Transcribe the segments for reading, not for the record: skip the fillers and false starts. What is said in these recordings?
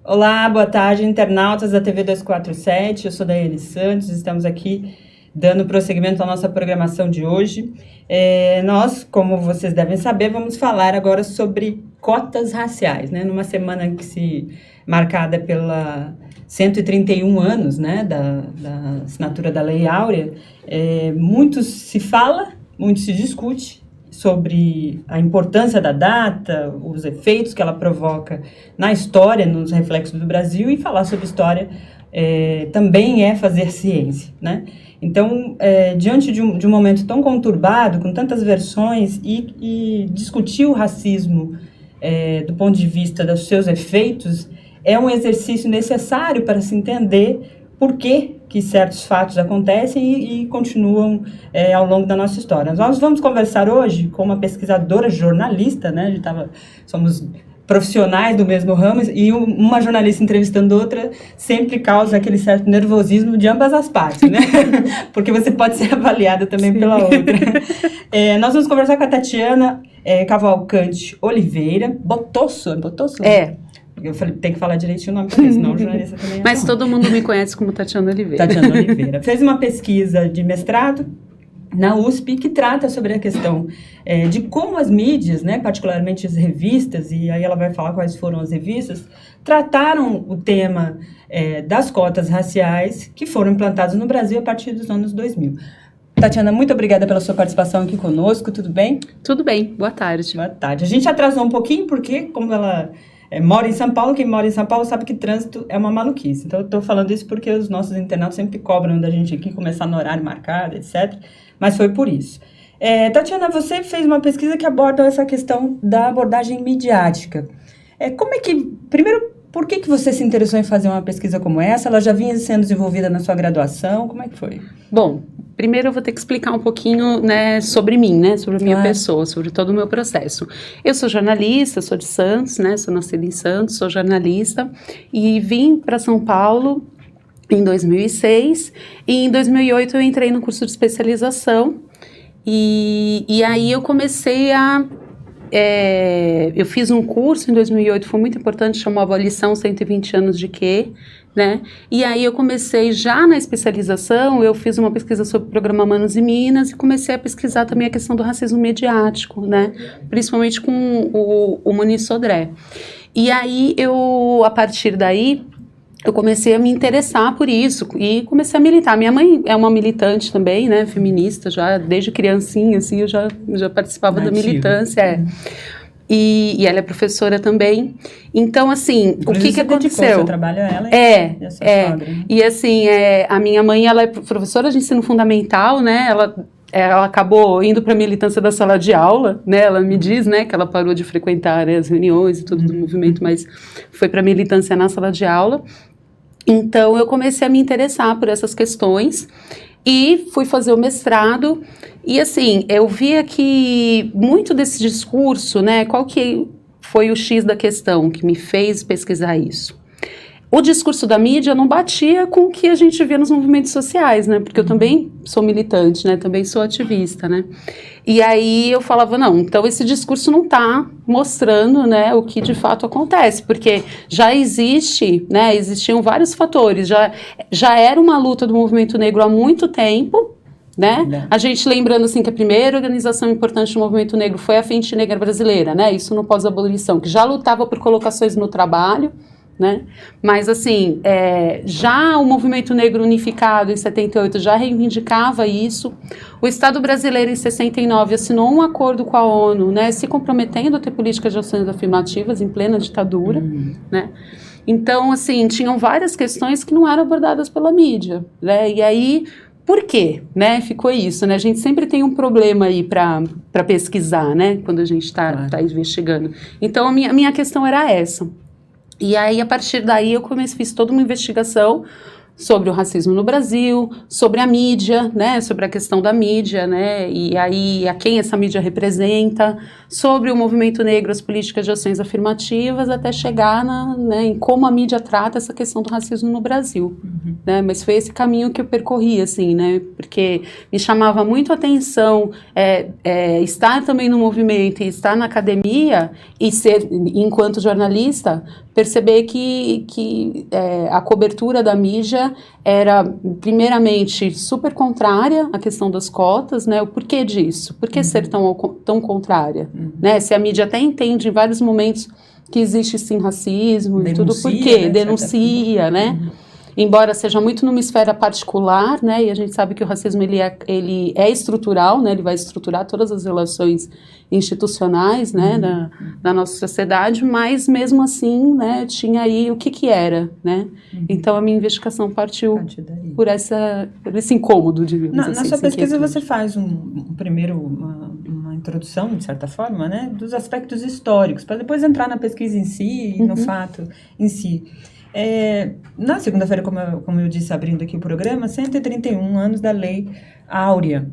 Olá, boa tarde, internautas da TV 247, eu sou Daiane Santos, estamos aqui dando prosseguimento à nossa programação de hoje. Nós, como vocês devem saber, vamos falar agora sobre cotas raciais, né? Numa semana que se marcada pela 131 anos, né, da assinatura da Lei Áurea, muito se fala, muito se discute sobre a importância da data, os efeitos que ela provoca na história, nos reflexos do Brasil, e falar sobre história também é fazer ciência, né? Então, diante de um momento tão conturbado, com tantas versões, e discutir o racismo do ponto de vista dos seus efeitos, é um exercício necessário para se entender por que certos fatos acontecem e continuam ao longo da nossa história. Nós vamos conversar hoje com uma pesquisadora jornalista, né? Somos profissionais do mesmo ramo, e uma jornalista entrevistando outra sempre causa aquele certo nervosismo de ambas as partes, né? Porque você pode ser avaliada também pela outra. Nós vamos conversar com a Tatiana Cavalcante Oliveira. Botosso? Eu falei, tem que falar direitinho o nome, porque senão o jornalista também Mas todo mundo me conhece como Tatiana Oliveira. Tatiana Oliveira. Fez uma pesquisa de mestrado na USP que trata sobre a questão de como as mídias, né, particularmente as revistas, e aí ela vai falar quais foram as revistas, trataram o tema das cotas raciais que foram implantadas no Brasil a partir dos anos 2000. Tatiana, muito obrigada pela sua participação aqui conosco, tudo bem? Tudo bem, boa tarde. Boa tarde. A gente atrasou um pouquinho porque, como ela mora em São Paulo, quem mora em São Paulo sabe que trânsito é uma maluquice. Então, eu estou falando isso porque os nossos internautas sempre cobram da gente aqui começar no horário marcado, etc. Mas foi por isso. Tatiana, você fez uma pesquisa que aborda essa questão da abordagem midiática. Primeiro, por que você se interessou em fazer uma pesquisa como essa? Ela já vinha sendo desenvolvida na sua graduação? Como é que foi? Bom, primeiro eu vou ter que explicar um pouquinho, né, sobre mim, né, sobre a minha pessoa, sobre todo o meu processo. Eu sou jornalista, sou de Santos, né, sou nascida em Santos, sou jornalista e vim para São Paulo em 2006 e em 2008 eu entrei no curso de especialização e aí eu comecei eu fiz um curso em 2008, foi muito importante, chamava Lição 120 anos de quê, né? E aí eu comecei já na especialização, eu fiz uma pesquisa sobre o programa Manos e Minas e comecei a pesquisar também a questão do racismo mediático, né? Principalmente com o Muniz Sodré. E aí a partir daí, eu comecei a me interessar por isso e comecei a militar. Minha mãe é uma militante também, né, feminista, já desde criancinha, assim, eu já participava da militância, E ela é professora também. Então, assim, inclusive, o que aconteceu? Seu trabalho a ela e a sua sogra. E assim, a minha mãe, ela é professora de ensino fundamental, né, ela acabou indo para a militância da sala de aula, né? Ela me diz, né, que ela parou de frequentar, né, as reuniões e tudo do movimento, mas foi para a militância na sala de aula. Então, eu comecei a me interessar por essas questões e fui fazer o mestrado. E, assim, eu via que muito desse discurso, né, qual que foi o X da questão que me fez pesquisar isso? O discurso da mídia não batia com o que a gente via nos movimentos sociais, né? Porque eu também sou militante, né? Também sou ativista, né? E aí eu falava, não, então esse discurso não está mostrando, né, o que de fato acontece, porque já existe, né? Existiam vários fatores, já era uma luta do movimento negro há muito tempo, né? A gente lembrando assim que a primeira organização importante do movimento negro foi a Frente Negra Brasileira, né? Isso no pós-abolição, que já lutava por colocações no trabalho, né? Mas assim, já o movimento negro unificado em 78 já reivindicava isso. O Estado brasileiro em 69 assinou um acordo com a ONU, né, se comprometendo a ter políticas de ações afirmativas em plena ditadura, né? Então, assim, tinham várias questões que não eram abordadas pela mídia, né? E aí, por quê? Né? Ficou isso, né? A gente sempre tem um problema aí para pesquisar, né? Quando a gente está investigando. Então, a minha questão era essa. E aí, a partir daí, fiz toda uma investigação sobre o racismo no Brasil, sobre a mídia, né, sobre a questão da mídia, né, e aí a quem essa mídia representa, sobre o movimento negro, as políticas de ações afirmativas, até chegar em como a mídia trata essa questão do racismo no Brasil, né, mas foi esse caminho que eu percorri, assim, né, porque me chamava muito a atenção estar também no movimento e estar na academia e ser, enquanto jornalista, perceber que a cobertura da mídia era, primeiramente, super contrária à questão das cotas, né? O porquê disso? Por que ser tão contrária? Né? Se a mídia até entende em vários momentos que existe sim racismo e tudo, por quê? Né? Denuncia, né? Embora seja muito numa esfera particular, né, e a gente sabe que o racismo ele é estrutural, né, ele vai estruturar todas as relações institucionais, né, da nossa sociedade, mas mesmo assim, né, tinha aí o que era, né, então a minha investigação partiu por esse incômodo, digamos assim. Na sua pesquisa você faz uma introdução, de certa forma, né, dos aspectos históricos, para depois entrar na pesquisa em si e no fato em si. Na segunda-feira, como eu disse, abrindo aqui o programa, 131 anos da Lei Áurea.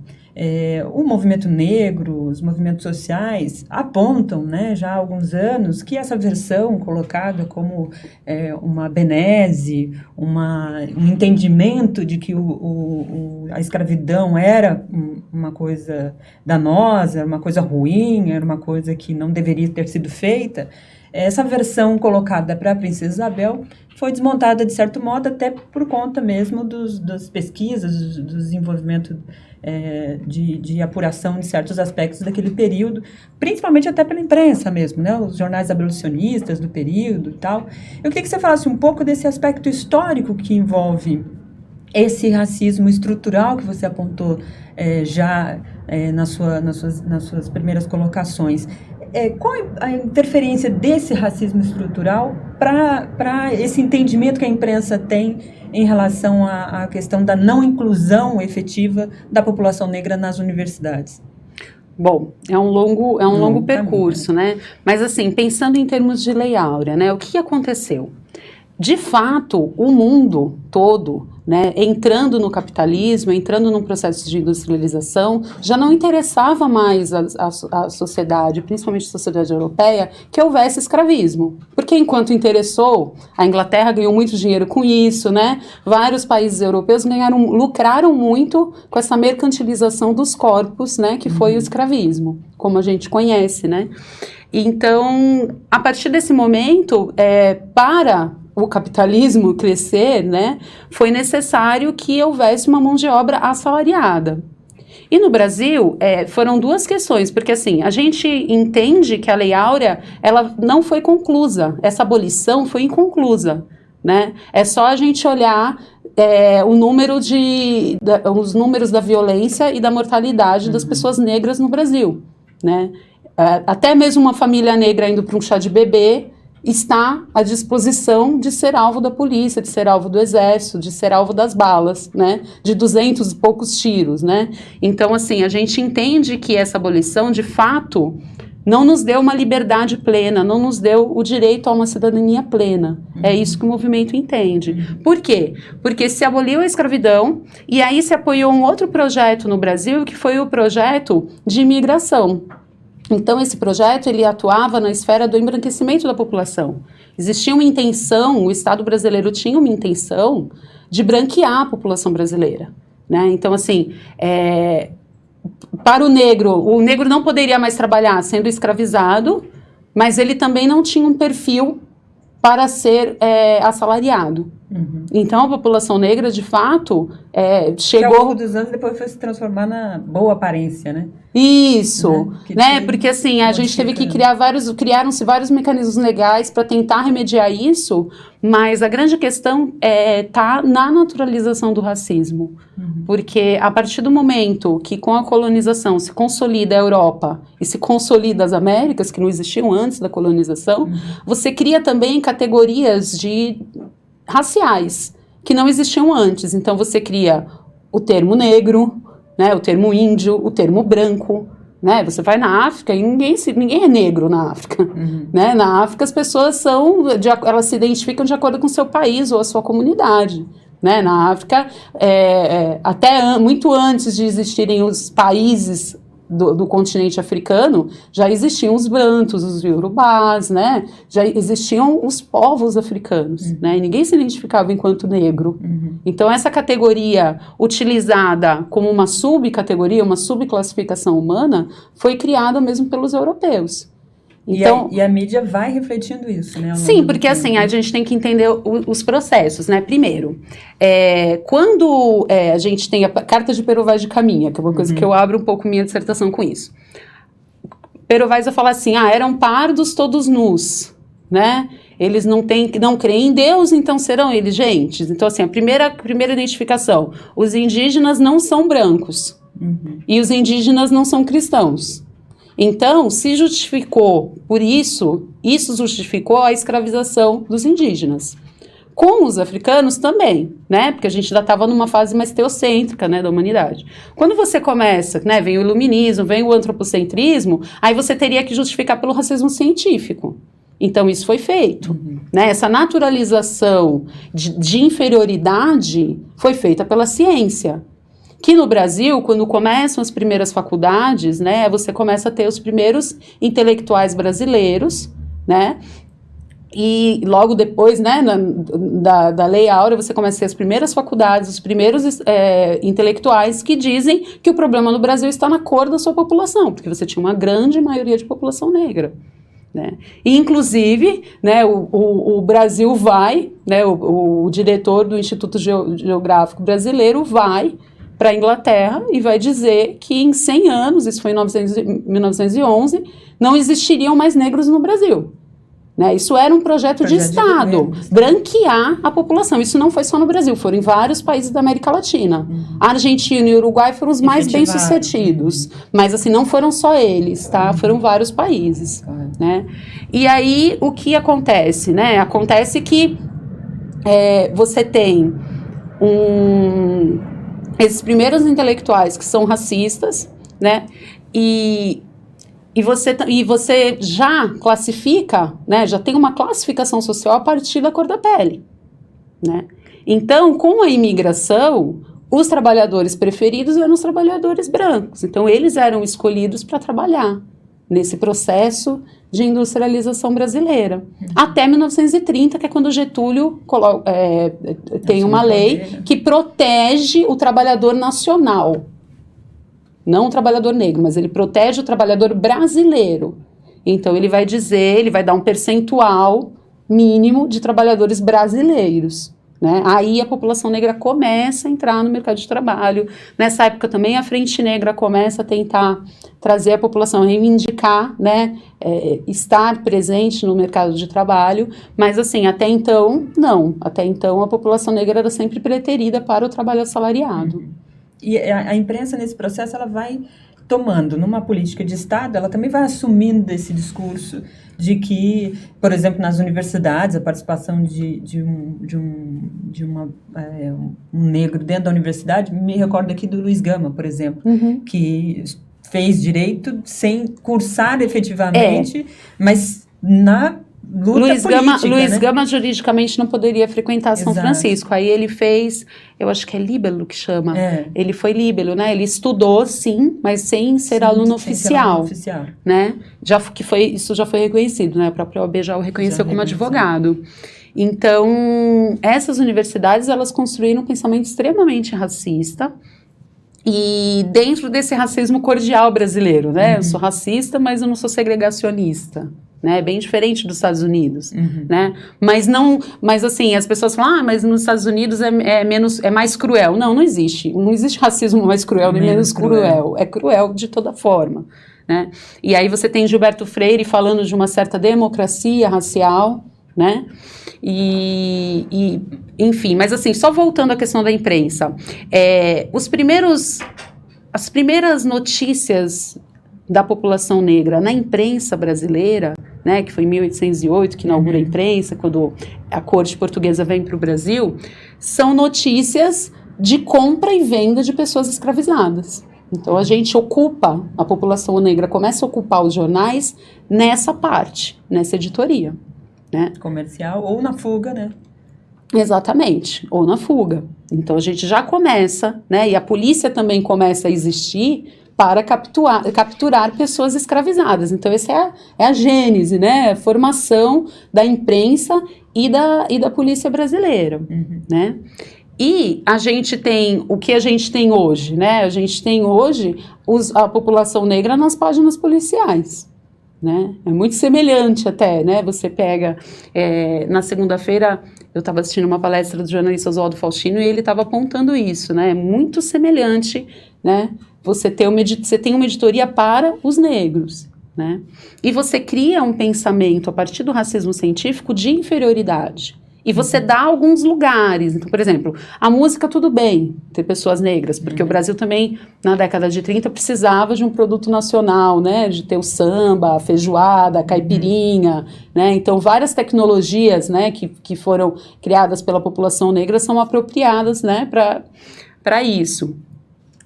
O movimento negro, os movimentos sociais apontam, né, já há alguns anos que essa versão colocada como uma benese, um entendimento de que a escravidão era uma coisa danosa, uma coisa ruim, era uma coisa que não deveria ter sido feita. Essa versão colocada para a Princesa Isabel foi desmontada, de certo modo, até por conta mesmo das pesquisas, do desenvolvimento de apuração de certos aspectos daquele período, principalmente até pela imprensa mesmo, né? Os jornais abolicionistas do período e tal. Eu queria que você falasse um pouco desse aspecto histórico que envolve esse racismo estrutural que você apontou nas suas primeiras colocações. Qual a interferência desse racismo estrutural para esse entendimento que a imprensa tem em relação à questão da não inclusão efetiva da população negra nas universidades? Bom, é um longo percurso, né? Mas assim, pensando em termos de Lei Áurea, né? O que aconteceu? De fato, o mundo todo, né, entrando no capitalismo, entrando num processo de industrialização, já não interessava mais a sociedade, principalmente a sociedade europeia, que houvesse escravismo. Porque enquanto interessou, a Inglaterra ganhou muito dinheiro com isso, né? Vários países europeus lucraram muito com essa mercantilização dos corpos, né, que foi o escravismo, como a gente conhece, né? Então, a partir desse momento, para o capitalismo crescer, né, foi necessário que houvesse uma mão de obra assalariada. E no Brasil, foram duas questões, porque assim, a gente entende que a Lei Áurea, ela não foi conclusa, essa abolição foi inconclusa, né? É só a gente olhar os números da violência e da mortalidade das pessoas negras no Brasil, né? Até mesmo uma família negra indo para um chá de bebê está à disposição de ser alvo da polícia, de ser alvo do exército, de ser alvo das balas, né, de 200 e poucos tiros, né. Então, assim, a gente entende que essa abolição, de fato, não nos deu uma liberdade plena, não nos deu o direito a uma cidadania plena. É isso que o movimento entende. Por quê? Porque se aboliu a escravidão e aí se apoiou um outro projeto no Brasil, que foi o projeto de imigração. Então, esse projeto, ele atuava na esfera do embranquecimento da população. Existia uma intenção, o Estado brasileiro tinha uma intenção de branquear a população brasileira, né? Então, assim, para o negro não poderia mais trabalhar sendo escravizado, mas ele também não tinha um perfil para ser assalariado. Então, a população negra, de fato, chegou... ao longo dos anos, depois foi se transformar na boa aparência, né? Isso, né? Porque assim, a gente teve que criaram-se vários mecanismos legais para tentar remediar isso, mas a grande questão tá na naturalização do racismo. Porque a partir do momento que com a colonização se consolida a Europa e se consolida as Américas, que não existiam antes da colonização, você cria também categorias raciais, que não existiam antes. Então você cria o termo negro, né, o termo índio, o termo branco, né? Você vai na África e ninguém é negro na África, né? Na África as pessoas elas se identificam de acordo com o seu país ou a sua comunidade, né? Na África, até muito antes de existirem os países do continente africano, já existiam os bantus, os iorubás, né? Já existiam os povos africanos, né? E ninguém se identificava enquanto negro. Então, essa categoria utilizada como uma subcategoria, uma subclassificação humana, foi criada mesmo pelos europeus. Então, e a mídia vai refletindo isso, né? Sim, porque assim, a gente tem que entender os processos, né? Primeiro, quando a gente tem a carta de Pero Vaz de Caminha, que é uma coisa que eu abro um pouco minha dissertação com isso. Pero Vaz vai falar assim, eram pardos todos nus, né? Eles não creem em Deus, então serão eles gentes. Então, assim, a primeira identificação, os indígenas não são brancos, e os indígenas não são cristãos. Então, se justificou por isso justificou a escravização dos indígenas. Com os africanos também, né? Porque a gente já estava numa fase mais teocêntrica, né, da humanidade. Quando você começa, né, vem o iluminismo, vem o antropocentrismo, aí você teria que justificar pelo racismo científico. Então, isso foi feito. Né? Essa naturalização de inferioridade foi feita pela ciência. Que no Brasil, quando começam as primeiras faculdades, né, você começa a ter os primeiros intelectuais brasileiros, né, e logo depois, né, da Lei Áurea, você começa a ter as primeiras faculdades, os primeiros intelectuais que dizem que o problema no Brasil está na cor da sua população, porque você tinha uma grande maioria de população negra. Né? E, inclusive, né, o Brasil vai, né, o diretor do Instituto Geográfico Brasileiro vai para a Inglaterra e vai dizer que em 100 anos, isso foi em 1911, não existiriam mais negros no Brasil. Né? Isso era um projeto de Estado, branquear a população. Isso não foi só no Brasil, foram em vários países da América Latina. A Argentina e o Uruguai foram os mais bem-sucedidos, mas assim, não foram só eles, tá? Foram vários países. Né? E aí, o que acontece? Né? Acontece que você tem esses primeiros intelectuais que são racistas, né, e você já classifica, né, já tem uma classificação social a partir da cor da pele, né. Então, com a imigração, os trabalhadores preferidos eram os trabalhadores brancos, então eles eram escolhidos para trabalhar nesse processo de industrialização brasileira. Até 1930, que é quando Getúlio tem uma lei que protege o trabalhador nacional. Não o trabalhador negro, mas ele protege o trabalhador brasileiro. Então, ele vai dar um percentual mínimo de trabalhadores brasileiros. Né? Aí a população negra começa a entrar no mercado de trabalho. Nessa época também a Frente Negra começa a tentar trazer a população, reivindicar, né, estar presente no mercado de trabalho, mas assim, até então, não. Até então a população negra era sempre preterida para o trabalho assalariado. E a imprensa nesse processo, ela vai tomando, numa política de Estado, ela também vai assumindo esse discurso de que, por exemplo, nas universidades, a participação de um negro dentro da universidade, me recordo aqui do Luiz Gama, por exemplo, que fez direito sem cursar efetivamente, mas na luta política, Luiz Gama juridicamente não poderia frequentar São Francisco. Aí ele fez, eu acho que é líbelo que chama. Ele foi líbelo, né? Ele estudou, sim, mas sem ser aluno oficial. Né? Isso já foi reconhecido, né? A própria OAB já o reconheceu como advogado. Então, essas universidades, elas construíram um pensamento extremamente racista. E dentro desse racismo cordial brasileiro, né? Eu sou racista, mas eu não sou segregacionista. Né, bem diferente dos Estados Unidos, né, mas assim, as pessoas falam, mas nos Estados Unidos é mais cruel. Não existe racismo mais cruel nem menos cruel, é cruel de toda forma, né, e aí você tem Gilberto Freire falando de uma certa democracia racial, né, e enfim, mas assim, só voltando à questão da imprensa, as primeiras notícias da população negra na imprensa brasileira, né, que foi em 1808 que inaugura a imprensa, quando a corte portuguesa vem para o Brasil, são notícias de compra e venda de pessoas escravizadas. Então a população negra começa a ocupar os jornais nessa parte, nessa editoria. Né? Comercial ou na fuga, né? Exatamente, ou na fuga. Então a gente já começa, né, e a polícia também começa a existir para capturar pessoas escravizadas. Então, essa é a gênese, né? A formação da imprensa e da polícia brasileira, né? E a gente tem, o que a gente tem hoje, né? A gente tem hoje a população negra nas páginas policiais, né? É muito semelhante até, né? Você pega, na segunda-feira, eu estava assistindo uma palestra do jornalista Oswaldo Faustino e ele estava apontando isso, né? É muito semelhante, né? Você tem uma editoria para os negros, né? E você cria um pensamento a partir do racismo científico de inferioridade. E você dá alguns lugares. Então, por exemplo, a música, tudo bem ter pessoas negras, porque o Brasil também, na década de 30, precisava de um produto nacional, né? De ter o samba, a feijoada, a caipirinha, né? Então, várias tecnologias, né, que foram criadas pela população negra são apropriadas, né, para isso.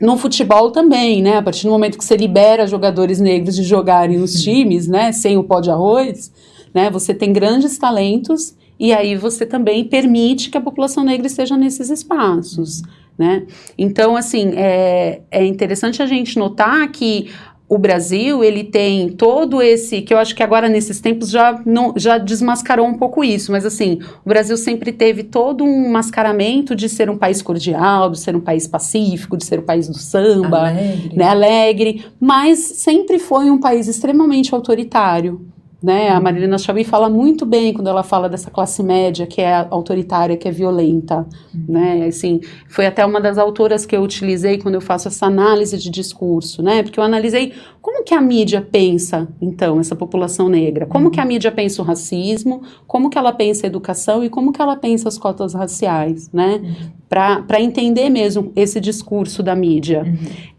No futebol também, né? A partir do momento que você libera jogadores negros de jogarem nos times, né, sem o pó de arroz, né, você tem grandes talentos. E aí você também permite que a população negra esteja nesses espaços, né? Então, assim, é interessante a gente notar que o Brasil, ele tem todo esse, que eu acho que agora nesses tempos já desmascarou um pouco isso, mas assim, o Brasil sempre teve todo um mascaramento de ser um país cordial, de ser um país pacífico, de ser o país do samba, alegre, né, alegre, mas sempre foi um país extremamente autoritário. Né? A Marilena Chaui fala muito bem quando ela fala dessa classe média que é autoritária, que é violenta, né? Assim, foi até uma das autoras que eu utilizei quando eu faço essa análise de discurso, né? Porque eu analisei como que a mídia pensa, então, essa população negra, como que a mídia pensa o racismo, como que ela pensa a educação e como que ela pensa as cotas raciais, né? Para entender mesmo esse discurso da mídia.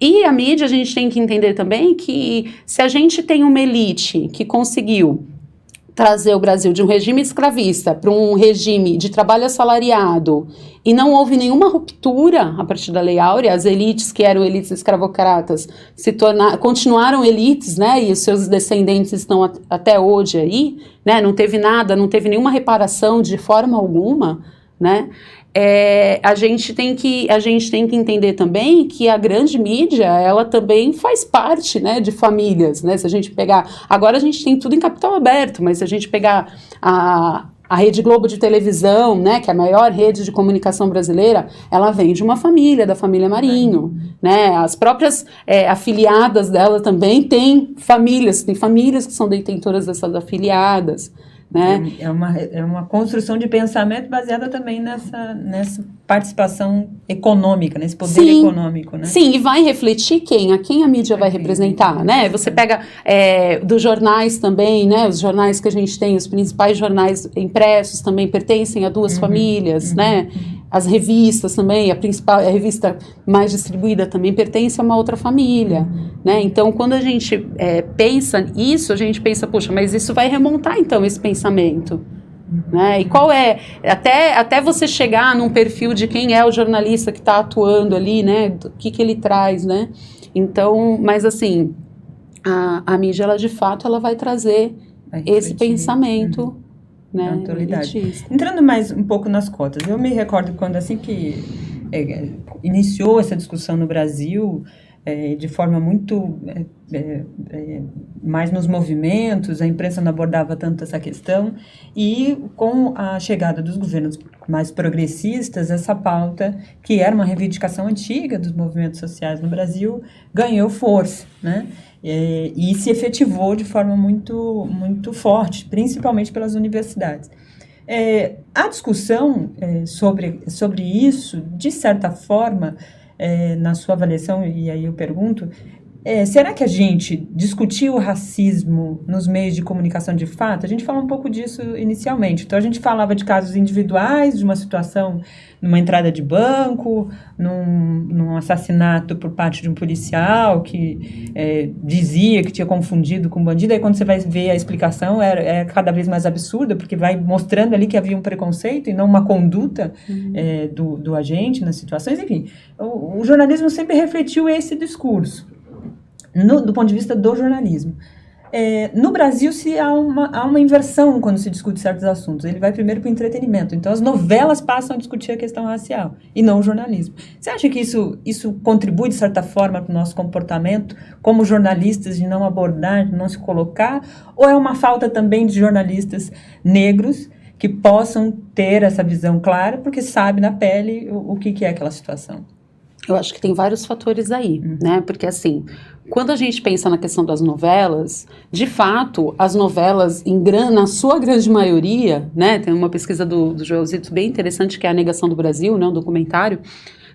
E a mídia, a gente tem que entender também que se a gente tem uma elite que conseguiu trazer o Brasil de um regime escravista para um regime de trabalho assalariado e não houve nenhuma ruptura a partir da Lei Áurea, as elites que eram elites escravocratas continuaram elites, né, e os seus descendentes estão até hoje aí, né, não teve nada, não teve nenhuma reparação de forma alguma, né. A gente tem que entender também que a grande mídia, ela também faz parte, né, de famílias, né, se a gente pegar, agora a gente tem tudo em capital aberto, mas se a gente pegar a Rede Globo de televisão, né, que é a maior rede de comunicação brasileira, ela vem de uma família, da família Marinho, né, as próprias afiliadas dela também tem famílias que são detentoras dessas afiliadas, né? É uma construção de pensamento baseada também nessa participação econômica, nesse poder econômico, né? Sim, e vai refletir a quem a mídia vai representar, né? Você pega dos jornais também, né? Os jornais que a gente tem, os principais jornais impressos também pertencem a duas famílias, né? As revistas também, a revista mais distribuída também pertence a uma outra família, né? Então, quando a gente pensa nisso, a gente pensa, poxa, mas isso vai remontar então esse pensamento, né? E qual até você chegar num perfil de quem é o jornalista que está atuando ali, né? O que ele traz, né? Então, mas assim, a mídia, ela de fato, ela vai trazer esse pensamento, né, entrando mais um pouco nas cotas, eu me recordo quando assim que iniciou essa discussão no Brasil, de forma muito mais nos movimentos, a imprensa não abordava tanto essa questão, e com a chegada dos governos mais progressistas, essa pauta, que era uma reivindicação antiga dos movimentos sociais no Brasil, ganhou força, né? E se efetivou de forma muito, muito forte, principalmente pelas universidades. A discussão sobre isso, de certa forma, na sua avaliação, e aí eu pergunto, será que a gente discutiu o racismo nos meios de comunicação de fato? A gente falou um pouco disso inicialmente. Então, a gente falava de casos individuais, de uma situação numa entrada de banco, num assassinato por parte de um policial que dizia que tinha confundido com bandido. Aí, quando você vai ver a explicação, é cada vez mais absurda, porque vai mostrando ali que havia um preconceito e não uma conduta do agente nas situações. Enfim, o jornalismo sempre refletiu esse discurso. Do ponto de vista do jornalismo. No Brasil, há uma inversão quando se discute certos assuntos. Ele vai primeiro para o entretenimento. Então, as novelas passam a discutir a questão racial, e não o jornalismo. Você acha que isso contribui, de certa forma, para o nosso comportamento, como jornalistas, de não abordar, de não se colocar? Ou é uma falta também de jornalistas negros que possam ter essa visão clara, porque sabe na pele o que é aquela situação? Eu acho que tem vários fatores aí, né? Porque, assim, quando a gente pensa na questão das novelas, de fato, as novelas, na sua grande maioria, né? Tem uma pesquisa do Joelzito bem interessante, que é A Negação do Brasil, né? Um documentário,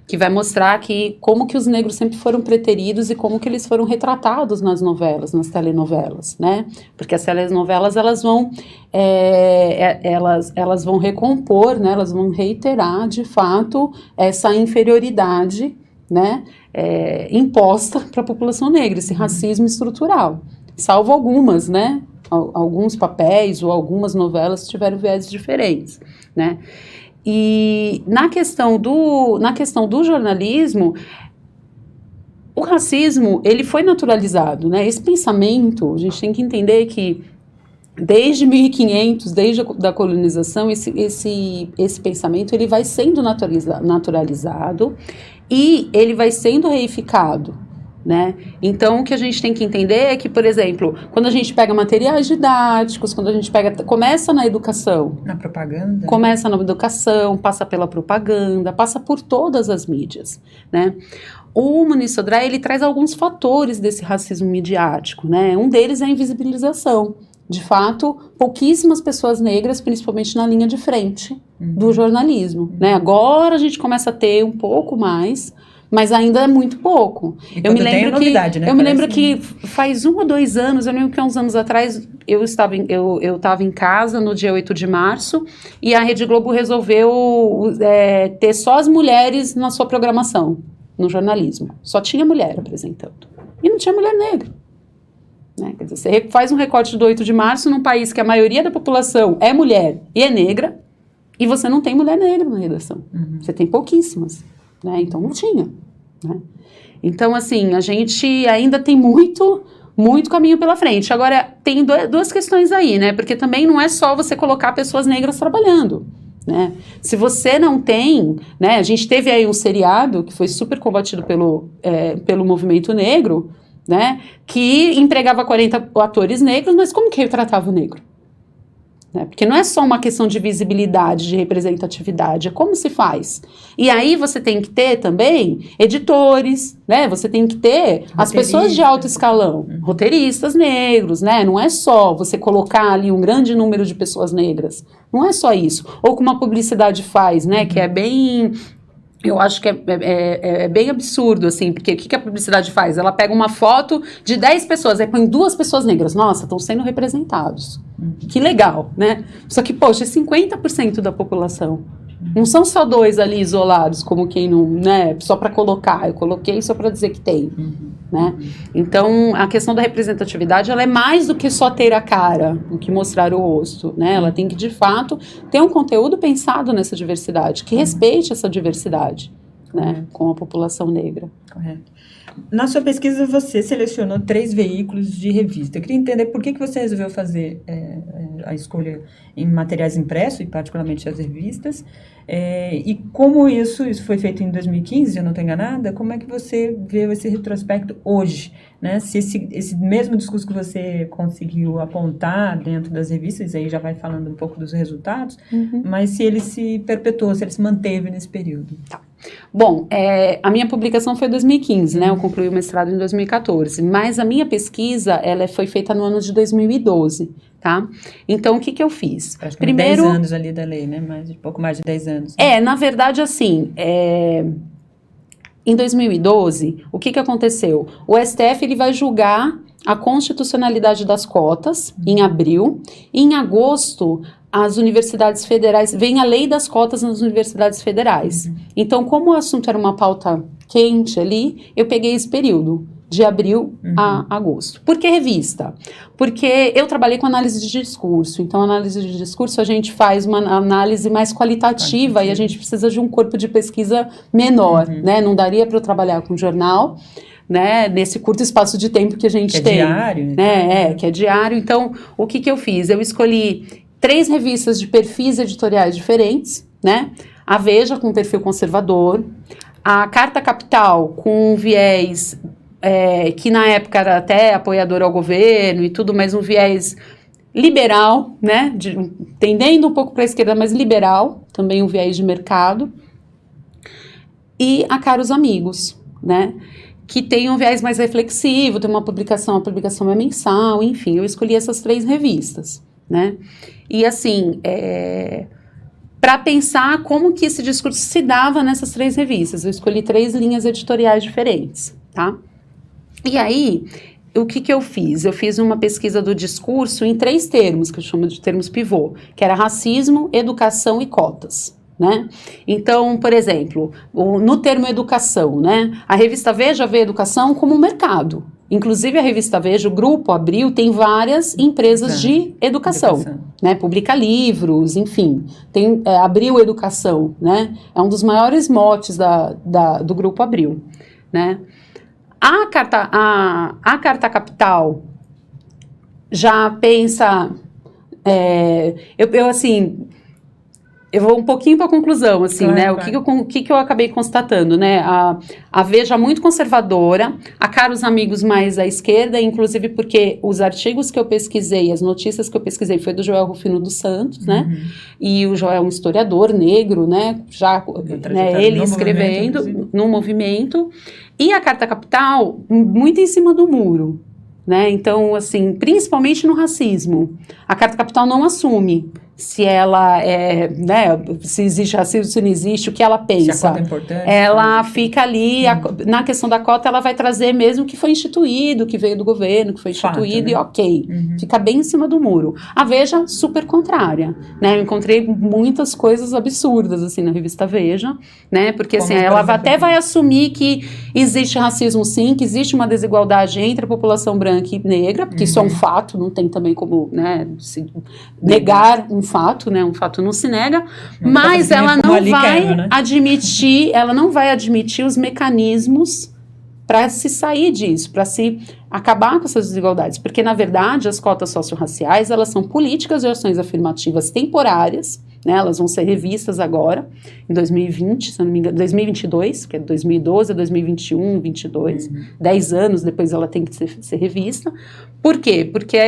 que vai mostrar que como que os negros sempre foram preteridos e como que eles foram retratados nas novelas, nas telenovelas, né? Porque as telenovelas, elas vão recompor, né? Elas vão reiterar, de fato, essa inferioridade, né? Imposta para a população negra, esse racismo estrutural. Salvo algumas, né? Alguns papéis ou algumas novelas tiveram viés diferentes, né? E na questão do jornalismo, o racismo, ele foi naturalizado, né? Esse pensamento, a gente tem que entender que desde 1500, desde a colonização, esse pensamento, ele vai sendo naturalizado e ele vai sendo reificado, né? Então, o que a gente tem que entender é que, por exemplo, quando a gente pega materiais didáticos, quando a gente começa na educação. Na propaganda. Começa na educação, passa pela propaganda, passa por todas as mídias, né? O Muniz Sodré, ele traz alguns fatores desse racismo midiático, né? Um deles é a invisibilização. De fato, pouquíssimas pessoas negras, principalmente na linha de frente do jornalismo, né? Agora a gente começa a ter um pouco mais, mas ainda é muito pouco. Eu me lembro novidade, né? Eu me lembro que faz 1 ou 2 anos, eu lembro que há uns anos atrás, eu estava em casa no dia 8 de março e a Rede Globo resolveu ter só as mulheres na sua programação, no jornalismo. Só tinha mulher apresentando. E não tinha mulher negra. Né? Quer dizer, você faz um recorte do 8 de março num país que a maioria da população é mulher e é negra, e você não tem mulher negra na redação. Você tem pouquíssimas. Né? Então não tinha. Né? Então, assim, a gente ainda tem muito caminho pela frente. Agora, tem duas questões aí, né? Porque também não é só você colocar pessoas negras trabalhando. Né? Se você não tem, né? A gente teve aí um seriado que foi super combatido pelo movimento negro, né? Que empregava 40 atores negros, mas como que retratava o negro? Porque não é só uma questão de visibilidade, de representatividade, é como se faz. E aí você tem que ter também editores, né? Você tem que ter as pessoas de alto escalão, roteiristas negros, né? Não é só você colocar ali um grande número de pessoas negras, não é só isso. Ou como a publicidade faz, né? Que é bem... Eu acho que é bem absurdo, assim, porque o que a publicidade faz? Ela pega uma foto de 10 pessoas, aí põe 2 pessoas negras. Nossa, estão sendo representados. Que legal, né? Só que, poxa, é 50% da população. Não são só 2 ali isolados, como quem não, né? Só para colocar. Eu coloquei só para dizer que tem, né? Então, a questão da representatividade, ela é mais do que só ter a cara, do que mostrar o rosto, né? Ela tem que, de fato, ter um conteúdo pensado nessa diversidade, que respeite essa diversidade, né? Com a população negra. Correto. Na sua pesquisa, você selecionou 3 veículos de revista. Eu queria entender por que você resolveu fazer a escolha em materiais impressos, e particularmente as revistas, e como isso foi feito em 2015, se eu não estou enganada, como é que você vê esse retrospecto hoje? Né? Se esse mesmo discurso que você conseguiu apontar dentro das revistas, aí já vai falando um pouco dos resultados, mas se ele se perpetuou, se ele se manteve nesse período. Tá. Bom, a minha publicação foi em 2015, né? Eu concluí o mestrado em 2014, mas a minha pesquisa, ela foi feita no ano de 2012, tá? Então, o que eu fiz? Primeiro, 10 anos ali da lei, né? Pouco mais de 10 anos. Né? Na verdade, assim, em 2012, o que aconteceu? O STF, ele vai julgar a constitucionalidade das cotas em abril, e em agosto as universidades federais, vem a lei das cotas nas universidades federais. Então, como o assunto era uma pauta quente ali, eu peguei esse período, de abril a agosto. Por que revista? Porque eu trabalhei com análise de discurso, então análise de discurso a gente faz uma análise mais qualitativa e a gente precisa de um corpo de pesquisa menor, né? Não daria para eu trabalhar com jornal, né, nesse curto espaço de tempo que a gente tem. Diário. Né? Que é diário. Então, o que eu fiz? Eu escolhi 3 revistas de perfis editoriais diferentes, né? A Veja, com perfil conservador, a Carta Capital, com um viés que na época era até apoiador ao governo e tudo, mas um viés liberal, né? Tendendo um pouco para a esquerda, mas liberal, também um viés de mercado. e a Caros Amigos, né? Que tem um viés mais reflexivo, tem uma publicação é mensal, enfim, eu escolhi essas 3 revistas, né? E assim, para pensar como que esse discurso se dava nessas 3 revistas, eu escolhi 3 linhas editoriais diferentes, tá? E aí, o que eu fiz? Eu fiz uma pesquisa do discurso em 3 termos, que eu chamo de termos pivô, que era racismo, educação e cotas. Né? Então, por exemplo, no termo educação, né, a revista Veja vê a educação como um mercado. Inclusive a revista Veja, o Grupo Abril, tem várias empresas de educação. Né, publica livros, enfim, tem Abril Educação, né, é um dos maiores motes do Grupo Abril. Né? A Carta Capital já pensa, eu vou um pouquinho para a conclusão, assim, claro, né? Claro. O que eu acabei constatando, né? A Veja muito conservadora, a Caros Amigos mais à esquerda, inclusive porque os artigos que eu pesquisei, as notícias que eu pesquisei foi do Joel Rufino dos Santos, né? E o Joel é um historiador negro, né? Já, né, ele escrevendo no movimento. E a Carta Capital, muito em cima do muro, né? Então, assim, principalmente no racismo. A Carta Capital não assume se ela se existe racismo, se não existe, o que ela pensa. Se a cota é importante. Ela fica ali, na questão da cota, ela vai trazer mesmo o que foi instituído, que veio do governo, que foi instituído, fato, né? E fica bem em cima do muro. A Veja, super contrária, né? Eu encontrei muitas coisas absurdas, assim, na revista Veja, né? Porque, assim, ela vai assumir que existe racismo, sim, que existe uma desigualdade entre a população branca e negra, porque isso é um fato, não tem também como, né, se negar um fato, né? Um fato não se nega, mas ela não vai admitir os mecanismos para se sair disso, para se acabar com essas desigualdades, porque na verdade as cotas socio-raciais, elas são políticas de ações afirmativas temporárias, né? Elas vão ser revistas agora em 2020, se eu não me engano, 2022, que é 2012 a 2021, 22, 10 anos depois ela tem que ser revista. Por quê? Porque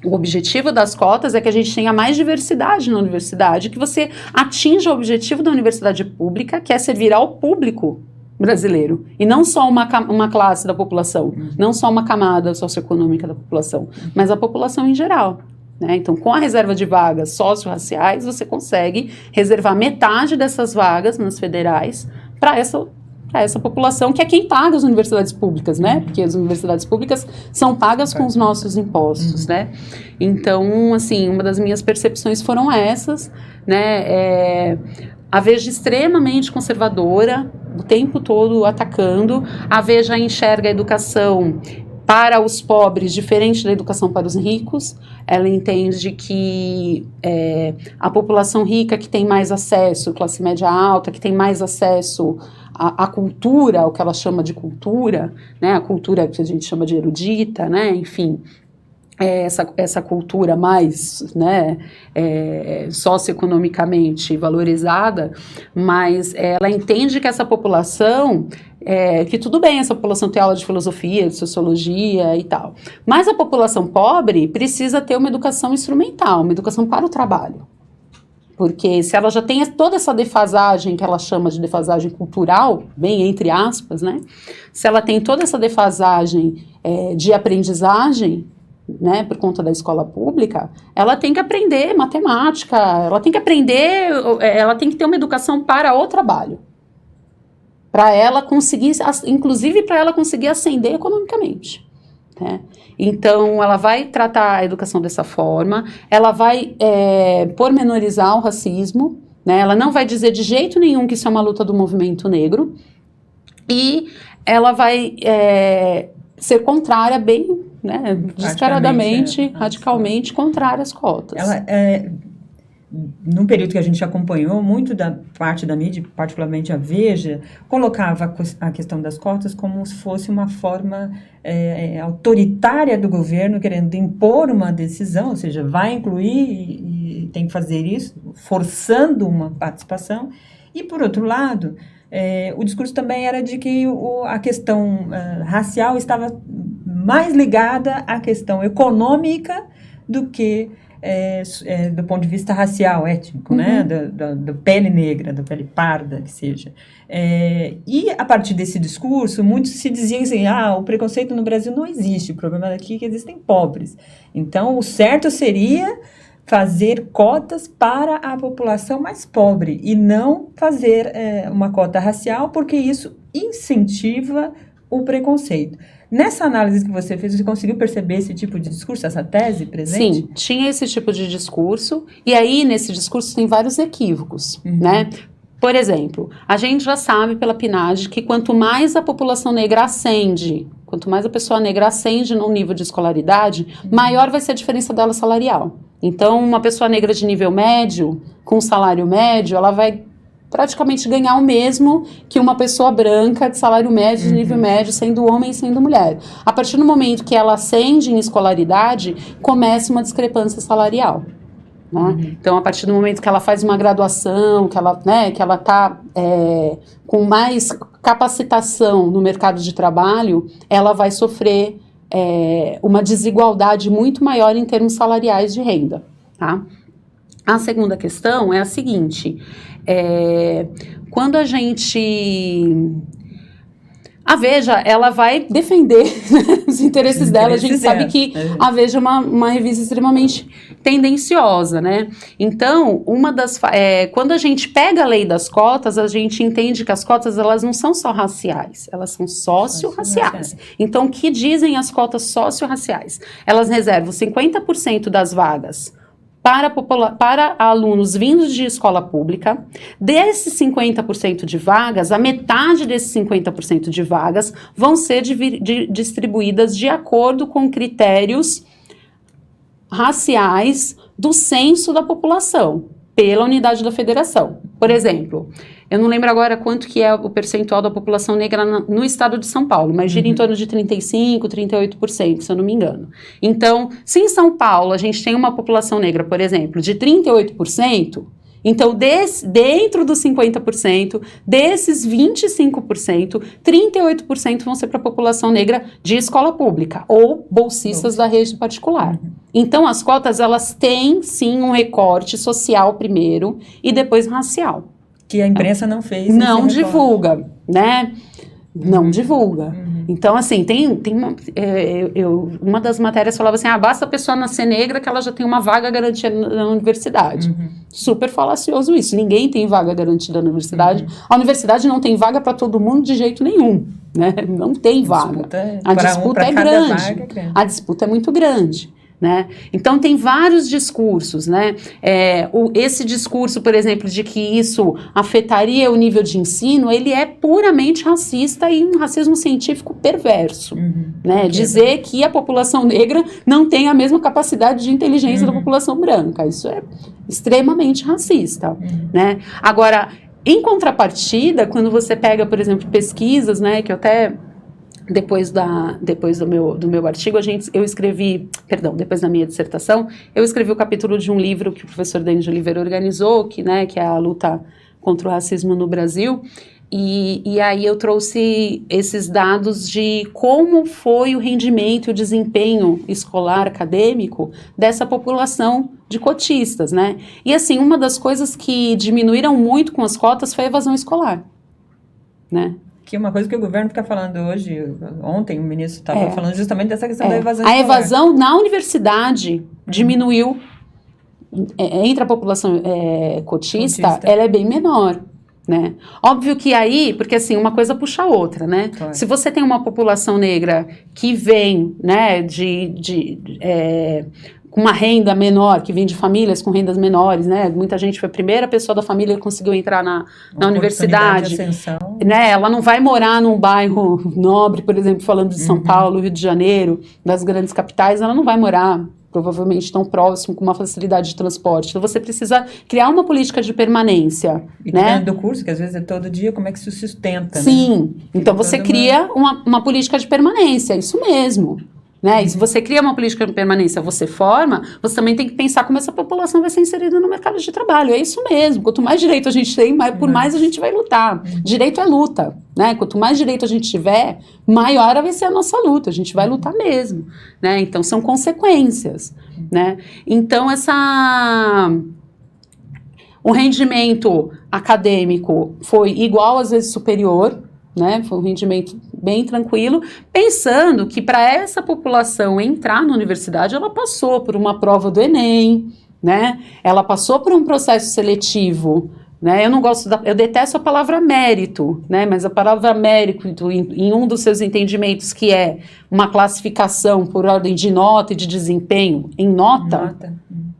o objetivo das cotas é que a gente tenha mais diversidade na universidade, que você atinja o objetivo da universidade pública, que é servir ao público brasileiro, e não só uma classe da população, não só uma camada socioeconômica da população, mas a população em geral. Né? Então, com a reserva de vagas socio-raciais, você consegue reservar metade dessas vagas nas federais para essa população, que é quem paga as universidades públicas, né? Porque as universidades públicas são pagas com os nossos impostos, né? Então, assim, uma das minhas percepções foram essas, né? A Veja extremamente conservadora, o tempo todo atacando. A Veja enxerga a educação para os pobres diferente da educação para os ricos. Ela entende que a população rica que tem mais acesso, classe média alta, que tem mais acesso à cultura, o que ela chama de cultura, né, a cultura que a gente chama de erudita, né, enfim, essa cultura mais, né, socioeconomicamente valorizada, mas ela entende que essa população, que tudo bem, essa população tem aula de filosofia, de sociologia e tal, mas a população pobre precisa ter uma educação instrumental, uma educação para o trabalho. Porque se ela já tem toda essa defasagem, que ela chama de defasagem cultural, bem entre aspas, né? Se ela tem toda essa defasagem de aprendizagem, né, por conta da escola pública, ela tem que aprender matemática, ela tem que ter uma educação para o trabalho. Para ela conseguir, inclusive para ela conseguir ascender economicamente. Né? Então, ela vai tratar a educação dessa forma, ela vai pormenorizar o racismo, né? Ela não vai dizer de jeito nenhum que isso é uma luta do movimento negro, e ela vai ser contrária, bem, né, descaradamente, radicalmente contrária às cotas. Ela, num período que a gente acompanhou, muito da parte da mídia, particularmente a Veja, colocava a questão das cotas como se fosse uma forma autoritária do governo, querendo impor uma decisão, ou seja, vai incluir e tem que fazer isso, forçando uma participação. E, por outro lado, o discurso também era de que a questão racial estava mais ligada à questão econômica do que do ponto de vista racial, étnico, né? Da pele negra, da pele parda, que seja. E a partir desse discurso, muitos se diziam assim, o preconceito no Brasil não existe, o problema aqui é que existem pobres. Então, o certo seria fazer cotas para a população mais pobre e não fazer uma cota racial, porque isso incentiva o preconceito. Nessa análise que você fez, você conseguiu perceber esse tipo de discurso, essa tese presente? Sim, tinha esse tipo de discurso, e aí nesse discurso tem vários equívocos, né? Por exemplo, a gente já sabe pela PNAD que quanto mais a população negra ascende, quanto mais a pessoa negra ascende no nível de escolaridade, maior vai ser a diferença dela salarial. Então, uma pessoa negra de nível médio, com salário médio, ela vai praticamente ganhar o mesmo que uma pessoa branca de salário médio, de nível médio, sendo homem e sendo mulher. A partir do momento que ela ascende em escolaridade, começa uma discrepância salarial. Né? Então, a partir do momento que ela faz uma graduação, que ela está com mais capacitação no mercado de trabalho, ela vai sofrer uma desigualdade muito maior em termos salariais de renda. Tá? A segunda questão é a seguinte, quando a gente... A Veja, ela vai defender os interesses dela. A gente sabe que a Veja é uma revista extremamente tendenciosa, né? Então, quando a gente pega a lei das cotas, a gente entende que as cotas, elas não são só raciais, elas são socio-raciais. Então, o que dizem as cotas socio-raciais? Elas reservam 50% das vagas para alunos vindos de escola pública. Desses 50% de vagas, a metade desses 50% de vagas vão ser distribuídas de acordo com critérios raciais do censo da população, pela unidade da federação. Por exemplo, eu não lembro agora quanto que é o percentual da população negra no estado de São Paulo, mas gira em torno de 35%, 38%, se eu não me engano. Então, se em São Paulo a gente tem uma população negra, por exemplo, de 38%, então dentro dos 50%, desses 25%, 38% vão ser para a população negra de escola pública ou bolsistas da rede particular. Então, as cotas, elas têm, sim, um recorte social primeiro e depois racial. Que a imprensa não fez. Não divulga, né? Não divulga. Então, assim, uma das matérias falava assim, basta a pessoa nascer negra que ela já tem uma vaga garantida na universidade. Super falacioso isso. Ninguém tem vaga garantida na universidade. A universidade não tem vaga para todo mundo de jeito nenhum, né? Não tem vaga. A disputa é grande. A disputa é muito grande. Né? Então tem vários discursos, né? Esse discurso, por exemplo, de que isso afetaria o nível de ensino, ele é puramente racista e um racismo científico perverso, né? Dizer que a população negra não tem a mesma capacidade de inteligência da população branca, isso é extremamente racista, né? Agora, em contrapartida, quando você pega, por exemplo, pesquisas, né, que eu até... Depois do meu artigo, depois da minha dissertação, eu escrevi o capítulo de um livro que o professor Denis de Oliveira organizou, que é a luta contra o racismo no Brasil, e aí eu trouxe esses dados de como foi o rendimento e o desempenho escolar, acadêmico, dessa população de cotistas, né? E assim, uma das coisas que diminuíram muito com as cotas foi a evasão escolar, né? Que é uma coisa que o governo fica falando hoje, ontem o ministro estava falando justamente dessa questão da evasão escolar. A evasão na universidade diminuiu, entre a população cotista, ela é bem menor, né? Óbvio que aí, porque assim, uma coisa puxa a outra, né? Claro. Se você tem uma população negra que vem, né, com uma renda menor, que vem de famílias com rendas menores, né? Muita gente foi a primeira pessoa da família que conseguiu entrar na universidade. Né? Ela não vai morar num bairro nobre, por exemplo, falando de São Paulo, Rio de Janeiro, das grandes capitais, ela não vai morar provavelmente tão próximo, com uma facilidade de transporte. Então, você precisa criar uma política de permanência. E né? Do curso, que às vezes é todo dia, como é que se sustenta? Sim, né? Então você cria uma política de permanência, isso mesmo. Né? E se você cria uma política de permanência, você forma, você também tem que pensar como essa população vai ser inserida no mercado de trabalho. É isso mesmo. Quanto mais direito a gente tem, por mais a gente vai lutar. Direito é luta. Né? Quanto mais direito a gente tiver, maior vai ser a nossa luta. A gente vai lutar mesmo. Né? Então, são consequências. né? Então, o rendimento acadêmico foi igual, às vezes superior, né? Foi um rendimento bem tranquilo, pensando que para essa população entrar na universidade, ela passou por uma prova do Enem, né? Ela passou por um processo seletivo, né? Eu detesto a palavra mérito, né? Mas a palavra mérito, em um dos seus entendimentos, que é uma classificação por ordem de nota e de desempenho em nota.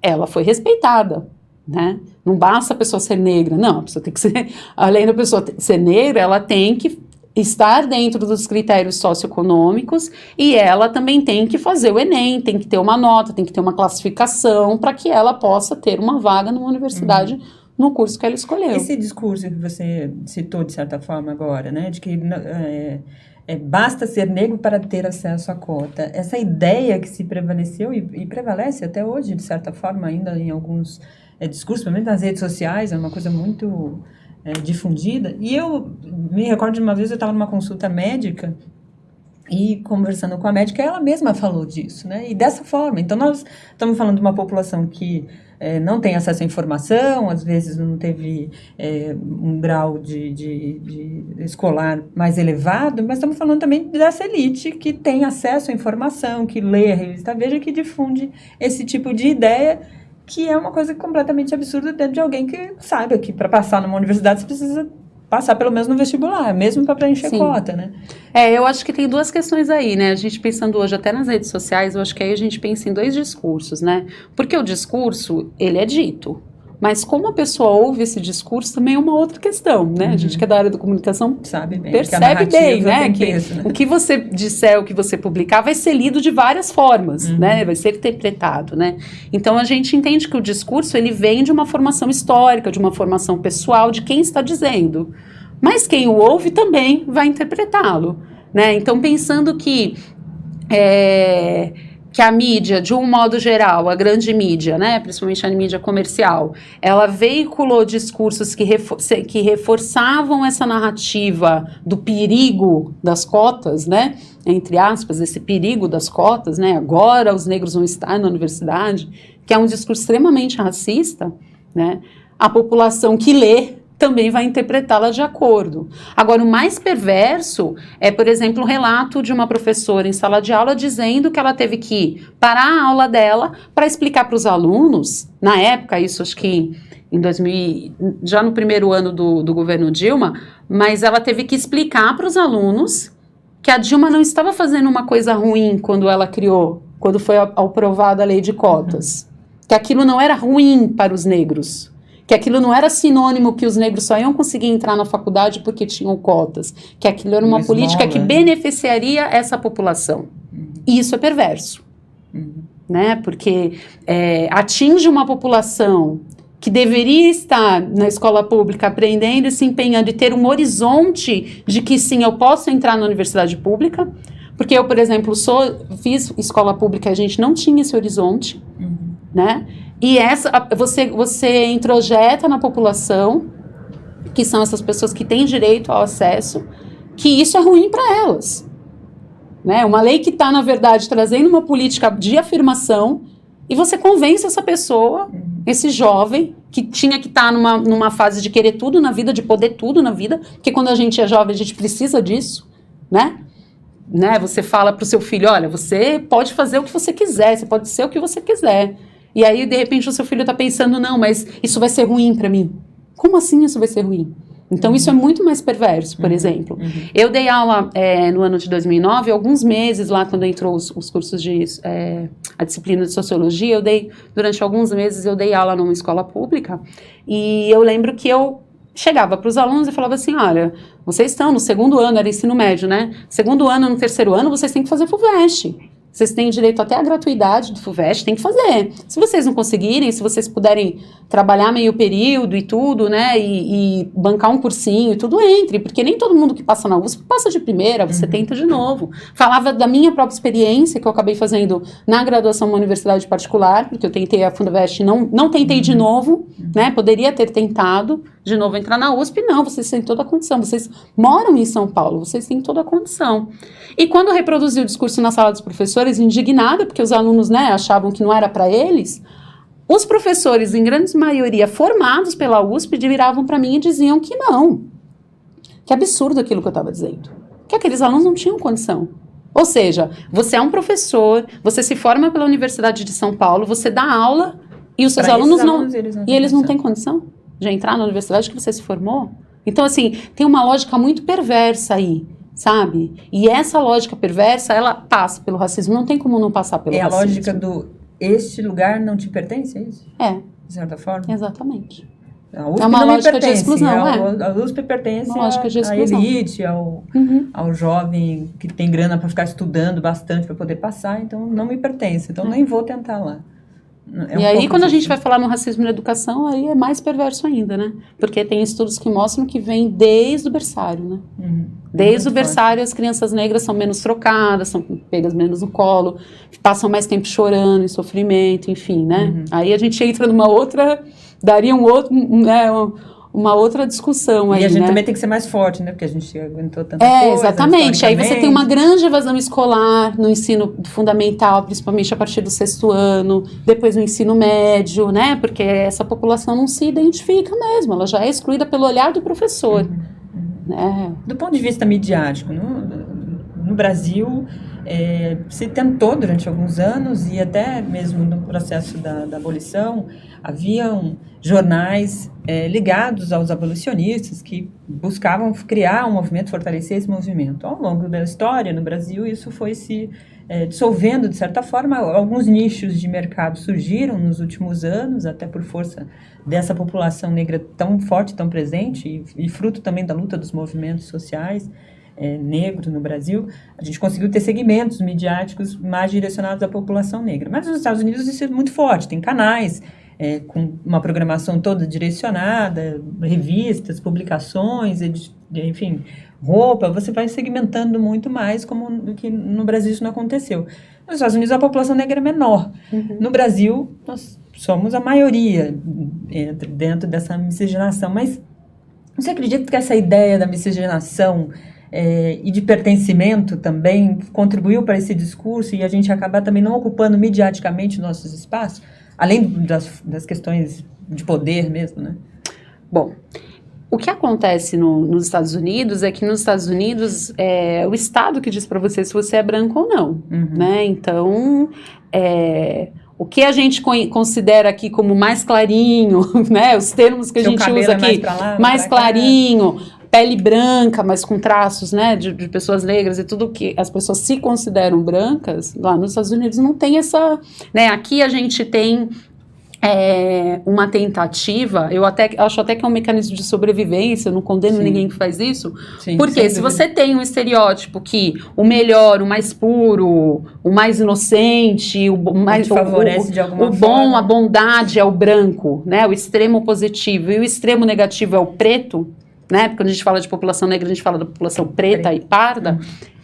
Ela foi respeitada, né? Não basta a pessoa ser negra, não, a pessoa tem que ser, além da pessoa ser negra, ela tem que estar dentro dos critérios socioeconômicos e ela também tem que fazer o Enem, tem que ter uma nota, tem que ter uma classificação para que ela possa ter uma vaga numa universidade no curso que ela escolheu. Esse discurso que você citou, de certa forma, agora, né, de que basta ser negro para ter acesso à cota, essa ideia que se prevaleceu e prevalece até hoje, de certa forma, ainda em alguns discursos, principalmente nas redes sociais, é uma coisa muito difundida. E eu me recordo de uma vez, eu estava numa consulta médica e conversando com a médica, ela mesma falou disso, né? E dessa forma. Então, nós estamos falando de uma população que não tem acesso à informação, às vezes não teve um grau de escolar mais elevado, mas estamos falando também dessa elite que tem acesso à informação, que lê a revista Veja, que difunde esse tipo de ideia, que é uma coisa completamente absurda dentro de alguém que saiba que para passar numa universidade você precisa passar pelo menos no vestibular, mesmo para preencher cota, né? Eu acho que tem duas questões aí, né? A gente pensando hoje até nas redes sociais, eu acho que aí a gente pensa em dois discursos, né? Porque o discurso, ele é dito, mas como a pessoa ouve esse discurso também é uma outra questão, né? A gente que é da área da comunicação sabe bem, percebe bem, né? Peso, né? O que você disser, o que você publicar vai ser lido de várias formas, né? Vai ser interpretado, né? Então a gente entende que o discurso, ele vem de uma formação histórica, de uma formação pessoal de quem está dizendo. Mas quem o ouve também vai interpretá-lo, né? Então pensando que a mídia, de um modo geral, a grande mídia, né, principalmente a mídia comercial, ela veiculou discursos que reforçavam essa narrativa do perigo das cotas, né, entre aspas, esse perigo das cotas, né, agora os negros vão estar na universidade, que é um discurso extremamente racista, né, a população que lê também vai interpretá-la de acordo. Agora, o mais perverso é, por exemplo, um relato de uma professora em sala de aula dizendo que ela teve que parar a aula dela para explicar para os alunos, na época, isso acho que em 2000, já no primeiro ano do governo Dilma, mas ela teve que explicar para os alunos que a Dilma não estava fazendo uma coisa ruim quando foi aprovada a lei de cotas, que aquilo não era ruim para os negros, que aquilo não era sinônimo que os negros só iam conseguir entrar na faculdade porque tinham cotas, que aquilo era uma política que beneficiaria essa população. E isso é perverso, né? Porque atinge uma população que deveria estar na escola pública aprendendo e se empenhando e ter um horizonte de que sim, eu posso entrar na universidade pública, porque eu, por exemplo, fiz escola pública e a gente não tinha esse horizonte, né? E você introjeta na população, que são essas pessoas que têm direito ao acesso, que isso é ruim para elas. Né? Uma lei que está, na verdade, trazendo uma política de afirmação, e você convence essa pessoa, esse jovem, que tinha que estar numa fase de querer tudo na vida, de poder tudo na vida, porque quando a gente é jovem, a gente precisa disso, né? Você fala para o seu filho, olha, você pode fazer o que você quiser, você pode ser o que você quiser. E aí, de repente, o seu filho está pensando, não, mas isso vai ser ruim para mim. Como assim isso vai ser ruim? Então, isso é muito mais perverso, por exemplo. Eu dei aula no ano de 2009, alguns meses lá, quando entrou os cursos a disciplina de sociologia, durante alguns meses, eu dei aula numa escola pública, e eu lembro que eu chegava para os alunos e falava assim, olha, vocês estão no segundo ano, era ensino médio, né? Segundo ano, no terceiro ano, vocês têm que fazer FUVEST. Vocês têm direito até à gratuidade do FUVEST, tem que fazer. Se vocês não conseguirem, se vocês puderem trabalhar meio período e tudo, né, e bancar um cursinho e tudo, entre, porque nem todo mundo que passa na USP passa de primeira, você tenta de novo. Falava da minha própria experiência, que eu acabei fazendo na graduação numa universidade particular, porque eu tentei a FUVEST, não tentei de novo, né, poderia ter tentado, de novo entrar na USP. Não, vocês têm toda a condição, vocês moram em São Paulo, vocês têm toda a condição. E quando eu reproduzi o discurso na sala dos professores, indignada, porque os alunos, né, achavam que não era para eles, os professores, em grande maioria, formados pela USP, viravam para mim e diziam que não. Que absurdo aquilo que eu estava dizendo. Que aqueles alunos não tinham condição. Ou seja, você é um professor, você se forma pela Universidade de São Paulo, você dá aula e os seus alunos não... E eles não têm condição de entrar na universidade que você se formou? Então, assim, tem uma lógica muito perversa aí, sabe? E essa lógica perversa, ela passa pelo racismo. Não tem como não passar pelo racismo. É a lógica do este lugar não te pertence, é isso? É. De certa forma? Exatamente. A USP é uma não lógica me pertence, de exclusão, a USP pertence à exclusão. elite, ao jovem que tem grana para ficar estudando bastante para poder passar, então não me pertence, então nem vou tentar lá. E aí, quando a gente vai falar no racismo na educação, aí é mais perverso ainda, né? Porque tem estudos que mostram que vem desde o berçário, né? Desde o berçário, as crianças negras são menos trocadas, são pegas menos no colo, passam mais tempo chorando, em sofrimento, enfim, né? Aí a gente entra numa outra... daria uma outra discussão aí, e a gente né? também tem que ser mais forte, né? Porque a gente aguentou tanta coisa. Exatamente. Aí você tem uma grande evasão escolar no ensino fundamental, principalmente a partir do 6º ano, depois no ensino médio, né? Porque essa população não se identifica mesmo, ela já é excluída pelo olhar do professor. Né? Do ponto de vista midiático, no Brasil... se tentou durante alguns anos e até mesmo no processo da abolição, haviam jornais ligados aos abolicionistas que buscavam criar um movimento, fortalecer esse movimento. Ao longo da história, no Brasil, isso foi se dissolvendo de certa forma. Alguns nichos de mercado surgiram nos últimos anos, até por força dessa população negra tão forte, tão presente, e fruto também da luta dos movimentos sociais, negro no Brasil, a gente conseguiu ter segmentos midiáticos mais direcionados à população negra. Mas nos Estados Unidos isso é muito forte, tem canais com uma programação toda direcionada, revistas, publicações, enfim, roupa, você vai segmentando muito mais, como que no Brasil isso não aconteceu. Nos Estados Unidos a população negra é menor. No Brasil, nós somos a maioria dentro dessa miscigenação, mas você acredita que essa ideia da miscigenação e de pertencimento também contribuiu para esse discurso e a gente acabar também não ocupando mediaticamente nossos espaços, além das questões de poder mesmo, né? Bom, o que acontece nos Estados Unidos é que nos Estados Unidos é o Estado que diz para você se você é branco ou não, né? Então, o que a gente considera aqui como mais clarinho, né? Os termos que a gente usa aqui, mais clarinho, pele branca, mas com traços, né, de pessoas negras e tudo que as pessoas se consideram brancas, lá nos Estados Unidos não tem essa, né, aqui a gente tem uma tentativa, eu acho até que é um mecanismo de sobrevivência, eu não condeno ninguém que faz isso, porque se você tem um estereótipo que o melhor, o mais puro, o mais inocente, o mais favorece de alguma forma, forma. A bondade é o branco, né, o extremo positivo, e o extremo negativo é o preto, né? Porque quando a gente fala de população negra, a gente fala da população preta e parda,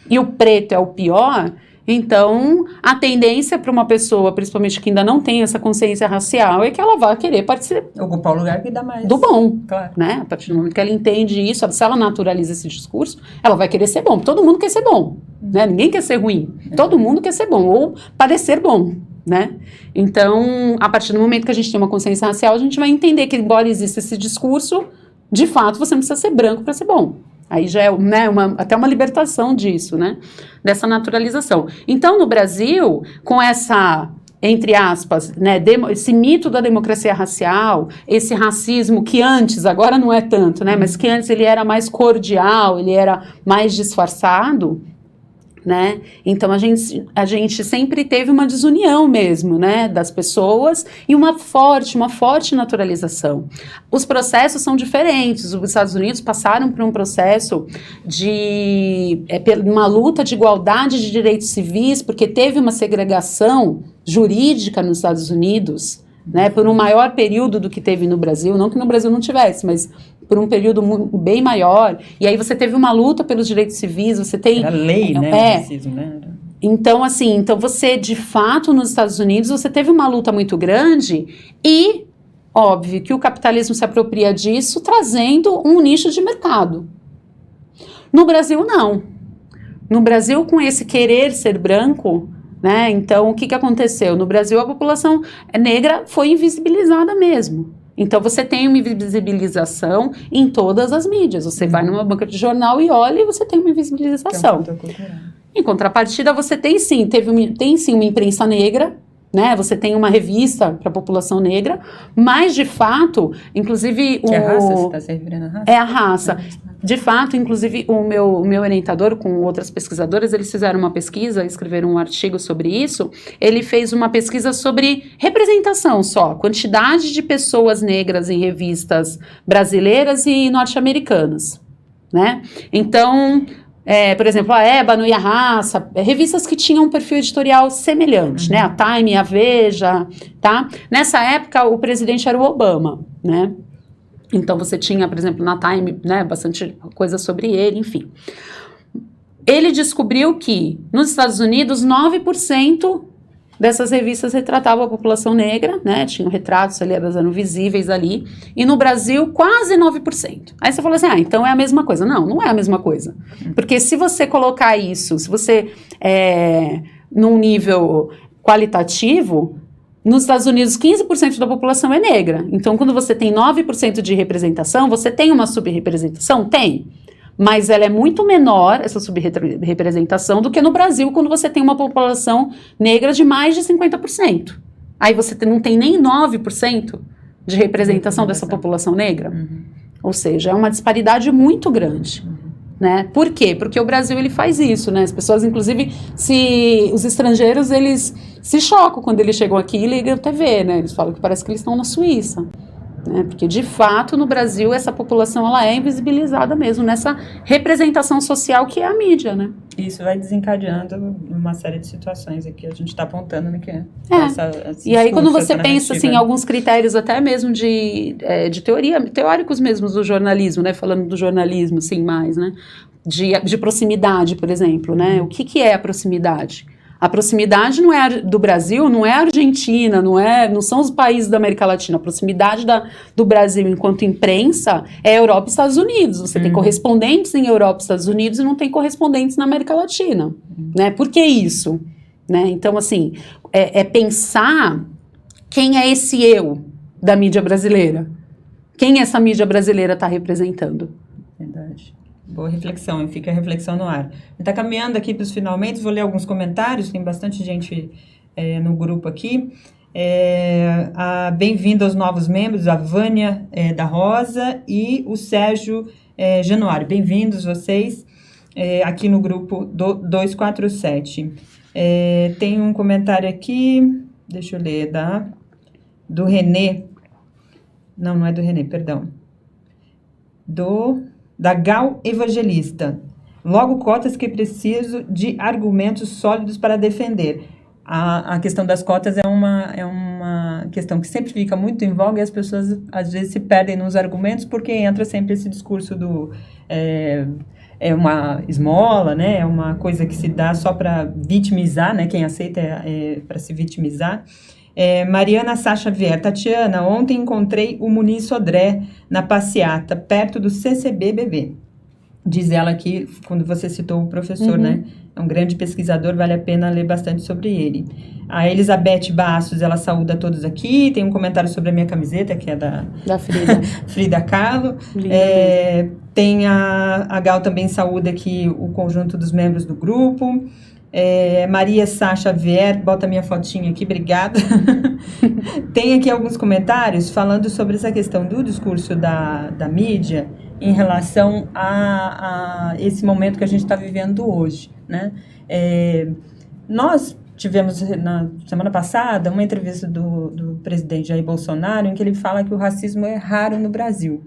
e o preto é o pior. Então, a tendência para uma pessoa, principalmente que ainda não tem essa consciência racial, é que ela vai querer participar, ocupar o lugar que dá mais do bom, claro, né? A partir do momento que ela entende isso, se ela naturaliza esse discurso, ela vai querer ser bom. Todo mundo quer ser bom, né? Ninguém quer ser ruim. Todo mundo quer ser bom ou parecer bom, né? Então, a partir do momento que a gente tem uma consciência racial, a gente vai entender que, embora exista esse discurso, de fato, você não precisa ser branco para ser bom. Aí já é, né, até uma libertação disso, né? Dessa naturalização. Então, no Brasil, com essa, entre aspas, né, esse mito da democracia racial, esse racismo que antes, agora não é tanto, né? Mas que antes ele era mais cordial, ele era mais disfarçado, né? Então a gente sempre teve uma desunião mesmo, né, das pessoas e uma forte naturalização. Os processos são diferentes. Os Estados Unidos passaram por um processo de uma luta de igualdade de direitos civis, porque teve uma segregação jurídica nos Estados Unidos, né, por um maior período do que teve no Brasil, não que no Brasil não tivesse, mas por um período bem maior, e aí você teve uma luta pelos direitos civis, você tem... Era lei, né, o racismo, né? Então, assim, você, de fato, nos Estados Unidos, você teve uma luta muito grande e Óbvio que o capitalismo se apropria disso trazendo um nicho de mercado. No Brasil, não. No Brasil, com esse querer ser branco, né? Então, o que aconteceu? No Brasil, a população negra foi invisibilizada mesmo. Então, você tem uma invisibilização em todas as mídias. Você vai numa banca de jornal e olha e você tem uma invisibilização. Em contrapartida, você tem sim, tem sim uma imprensa negra, né? Você tem uma revista para a população negra, mas de fato, inclusive é a raça? Você está se referindo à raça? É a raça. De fato, inclusive o meu orientador com outras pesquisadoras, eles fizeram uma pesquisa, escreveram um artigo sobre isso. Ele fez uma pesquisa sobre representação só, quantidade de pessoas negras em revistas brasileiras e norte-americanas, né? Então, por exemplo, a Ébano e a Raça, revistas que tinham um perfil editorial semelhante, né? A Time, a Veja, tá? Nessa época, o presidente era o Obama, né? Então, você tinha, por exemplo, na Time, né, bastante coisa sobre ele, enfim. Ele descobriu que, nos Estados Unidos, 9% dessas revistas retratavam a população negra, né? Tinham retratos ali, elas eram visíveis ali. E no Brasil, quase 9%. Aí você falou assim, então é a mesma coisa. Não, não é a mesma coisa. Porque se você colocar isso, se você, num nível qualitativo, nos Estados Unidos, 15% da população é negra. Então, quando você tem 9% de representação, você tem uma subrepresentação? Tem. Mas ela é muito menor, essa subrepresentação, do que no Brasil, quando você tem uma população negra de mais de 50%. Aí você não tem nem 9% de representação dessa população negra. Ou seja, é uma disparidade muito grande. Né? Por quê? Porque o Brasil ele faz isso, né? As pessoas, inclusive, os estrangeiros, eles se chocam quando eles chegam aqui e ligam a TV, né? Eles falam que parece que eles estão na Suíça, né? Porque, de fato, no Brasil, essa população ela é invisibilizada mesmo nessa representação social que é a mídia, né? Isso vai desencadeando uma série de situações aqui, a gente está apontando, né, que e aí quando você pensa, assim, alguns critérios até mesmo de teoria, teóricos mesmo do jornalismo, né, falando do jornalismo, assim, mais, né, de proximidade, por exemplo, né, o que é a proximidade? A proximidade não é do Brasil, não é a Argentina, não são os países da América Latina. A proximidade do Brasil enquanto imprensa é Europa e Estados Unidos. Você tem correspondentes em Europa e Estados Unidos e não tem correspondentes na América Latina. Né? Por que isso? Né? Então, assim, pensar quem é esse eu da mídia brasileira. Quem essa mídia brasileira está representando. Verdade. Boa reflexão, fica a reflexão no ar. Está caminhando aqui para os finalmente, vou ler alguns comentários, tem bastante gente no grupo aqui. Bem-vindo aos novos membros, a Vânia da Rosa e o Sérgio Januário. Bem-vindos vocês aqui no grupo do 247. Tem um comentário aqui, deixa eu ler, do Renê. Não é do Renê, perdão. Da Gal Evangelista. Logo, cotas que preciso de argumentos sólidos para defender. A questão das cotas é uma questão que sempre fica muito em voga e as pessoas, às vezes, se perdem nos argumentos porque entra sempre esse discurso do... É uma esmola, né? É uma coisa que se dá só para vitimizar, né? Quem aceita para se vitimizar. Mariana Sá Xavier. Tatiana, ontem encontrei o Muniz Sodré na passeata, perto do CCBBB. Diz ela aqui, quando você citou o professor, né? É um grande pesquisador, vale a pena ler bastante sobre ele. A Elizabeth Bastos, ela saúda todos aqui. Tem um comentário sobre a minha camiseta, que é da Frida. Frida Kahlo. Tem a Gal também saúda aqui o conjunto dos membros do grupo. Maria Sá Xavier, bota minha fotinha aqui, obrigada. Tem aqui alguns comentários falando sobre essa questão do discurso da mídia em relação a esse momento que a gente está vivendo hoje, né? Nós tivemos na semana passada uma entrevista do presidente Jair Bolsonaro em que ele fala que o racismo é raro no Brasil.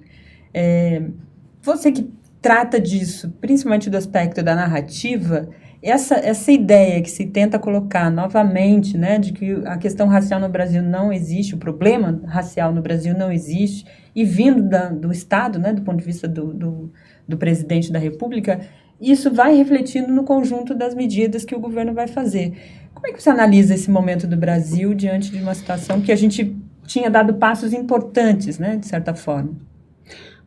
Você que trata disso, principalmente do aspecto da narrativa, essa ideia que se tenta colocar novamente, né, de que a questão racial no Brasil não existe, o problema racial no Brasil não existe, e vindo do Estado, né, do ponto de vista do presidente da República, isso vai refletindo no conjunto das medidas que o governo vai fazer. Como é que você analisa esse momento do Brasil diante de uma situação que a gente tinha dado passos importantes, né, de certa forma.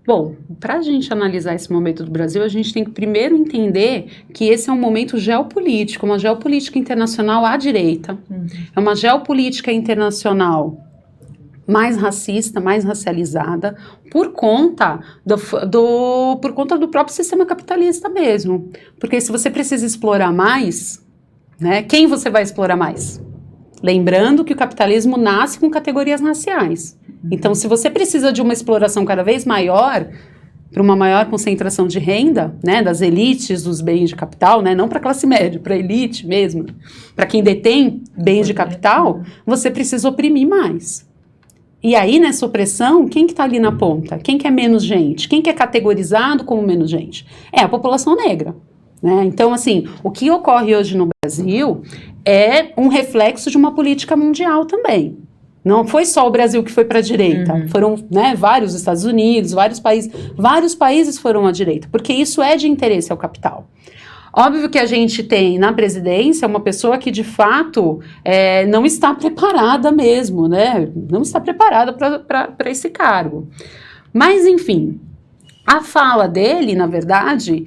Bom, para a gente analisar esse momento do Brasil, a gente tem que primeiro entender que esse é um momento geopolítico, uma geopolítica internacional à direita, é uma geopolítica internacional mais racista, mais racializada, por conta do próprio sistema capitalista mesmo. Porque se você precisa explorar mais, né, quem você vai explorar mais? Lembrando que o capitalismo nasce com categorias raciais. Então, se você precisa de uma exploração cada vez maior, para uma maior concentração de renda, né, das elites dos bens de capital, né, não para a classe média, para a elite mesmo, para quem detém bens de capital, você precisa oprimir mais. E aí, nessa opressão, quem que está ali na ponta? Quem que é menos gente? Quem que é categorizado como menos gente? É a população negra. Né? Então, assim, o que ocorre hoje no Brasil é um reflexo de uma política mundial também. Não foi só o Brasil que foi para a direita, foram, né, vários Estados Unidos, vários países foram à direita, porque isso é de interesse ao capital. Óbvio que a gente tem na presidência uma pessoa que de fato não está preparada mesmo, né? Não está preparada para esse cargo. Mas, enfim, a fala dele, na verdade,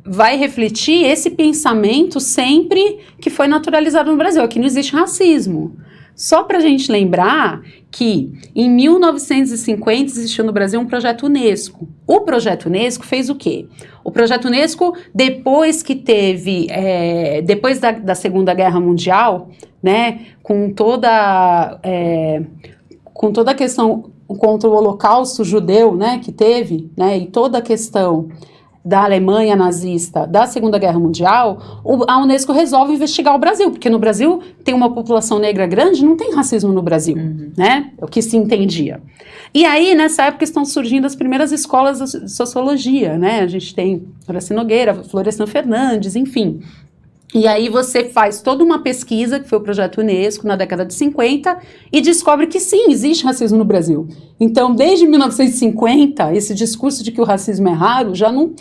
vai refletir esse pensamento sempre que foi naturalizado no Brasil. Aqui não existe racismo. Só para a gente lembrar que em 1950 existiu no Brasil um projeto Unesco. O projeto Unesco fez o quê? O projeto Unesco, depois que teve, depois da Segunda Guerra Mundial, né, com toda a questão contra o Holocausto judeu, né, que teve, né, e toda a questão da Alemanha nazista, da Segunda Guerra Mundial, a Unesco resolve investigar o Brasil, porque no Brasil tem uma população negra grande, não tem racismo no Brasil, né? É o que se entendia. E aí, nessa época, estão surgindo as primeiras escolas de sociologia, né? A gente tem Horácio Nogueira, Florestan Fernandes, enfim. E aí você faz toda uma pesquisa, que foi o projeto Unesco, na década de 50, e descobre que sim, existe racismo no Brasil. Então, desde 1950, esse discurso de que o racismo é raro já não